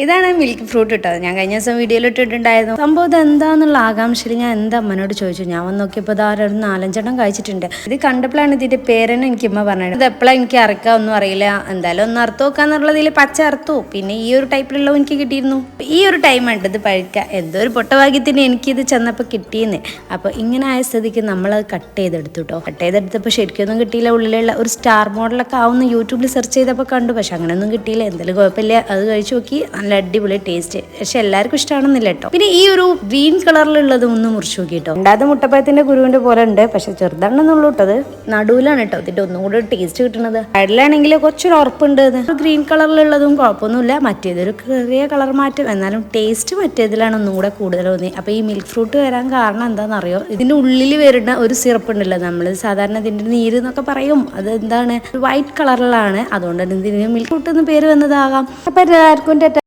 ഇതാണ് milk fruit ഇട്ടത്. ഞാൻ കഴിഞ്ഞ ദിവസം വീഡിയോയിൽ ഇട്ടിട്ടുണ്ടായിരുന്നു. സംഭവം ഇത് എന്താന്നുള്ള ആകാംക്ഷയിൽ ഞാൻ എൻ്റെ അമ്മനോട് ചോദിച്ചു. ഞാൻ വന്ന് നോക്കിയപ്പോൾ ഒരു 4-5 കഴിച്ചിട്ടുണ്ട്. ഇത് കണ്ടപ്പോഴാണ് ഇതിന്റെ പേരെന്നെ എനിക്ക് അമ്മ പറഞ്ഞത്. ഇത് എപ്പോഴാണ് എനിക്ക് അറക്കുക ഒന്നും അറിയില്ല, എന്തായാലും ഒന്ന് അറുത്ത് നോക്കാന്നുള്ളതിൽ പച്ച അറുത്തു. പിന്നെ ഈ ഒരു ടൈപ്പിലുള്ള എനിക്ക് കിട്ടിയിരുന്നു. ഈ ഒരു ടൈം ഉണ്ട് ഇത് പഴുക്കുക. എന്തോ ഒരു പൊട്ടഭാഗ്യത്തിന് എനിക്കിത് ചെന്നപ്പോൾ കിട്ടിയെന്ന്. അപ്പോൾ ഇങ്ങനെ ആയ സ്ഥിതിക്ക് നമ്മളത് കട്ട് ചെയ്തെടുത്തു കേട്ടോ. കട്ട് ചെയ്തെടുത്തപ്പോൾ ശരിക്കൊന്നും കിട്ടിയില്ല. ഉള്ളിലുള്ള ഒരു സ്റ്റാർ മോഡലൊക്കെ ആവുന്ന യൂട്യൂബിൽ സെർച്ച് ചെയ്തപ്പോൾ കണ്ടു. പക്ഷെ അങ്ങനെയൊന്നും കിട്ടിയില്ല. എന്തായാലും കുഴപ്പമില്ല, അത് കഴിച്ചു നോക്കി. നല്ല അടിപൊളി ടേസ്റ്റ്. പക്ഷെ എല്ലാവർക്കും ഇഷ്ടമാണെന്നില്ല കേട്ടോ. പിന്നെ ഈ ഒരു ഗ്രീൻ കളറിലുള്ളത് ഒന്ന് മുറിച്ചു നോക്കി കേട്ടോ. ഉണ്ടായത് മുട്ടപ്പഴത്തിന്റെ കുരുവിന്റെ പോലെ ഉണ്ട്, പക്ഷെ ചെറുതാണെന്നുള്ളൂ ഇട്ടത്. നടുവിലാണ് കേട്ടോ ഇതിന്റെ ഒന്നുകൂടെ ടേസ്റ്റ് കിട്ടുന്നത്. സൈഡിലാണെങ്കിൽ കുറച്ചൊരു ഉറപ്പുണ്ട്. ഗ്രീൻ കളറിലുള്ളതും കുഴപ്പമൊന്നുമില്ല. മറ്റേതൊരു ചെറിയ കളർ മാറ്റം, എന്നാലും ടേസ്റ്റ് മറ്റേതിലാണ് ഒന്നുകൂടെ കൂടുതൽ തോന്നി. അപ്പൊ ഈ മിൽക്ക് ഫ്രൂട്ട് വരാൻ കാരണം എന്താണെന്നറിയോ? ഇതിന്റെ ഉള്ളിൽ വരുന്ന ഒരു സിറപ്പ് ഉണ്ടല്ലോ, നമ്മൾ സാധാരണ ഇതിന്റെ നീര് എന്നൊക്കെ പറയും, അത് എന്താണ് വൈറ്റ് കളറിലാണ്. അതുകൊണ്ട് തന്നെ ഇതിന് മിൽക്ക് ഫ്രൂട്ട് എന്ന് പേര് വന്നതാകാം. അപ്പൊ എല്ലാവർക്കും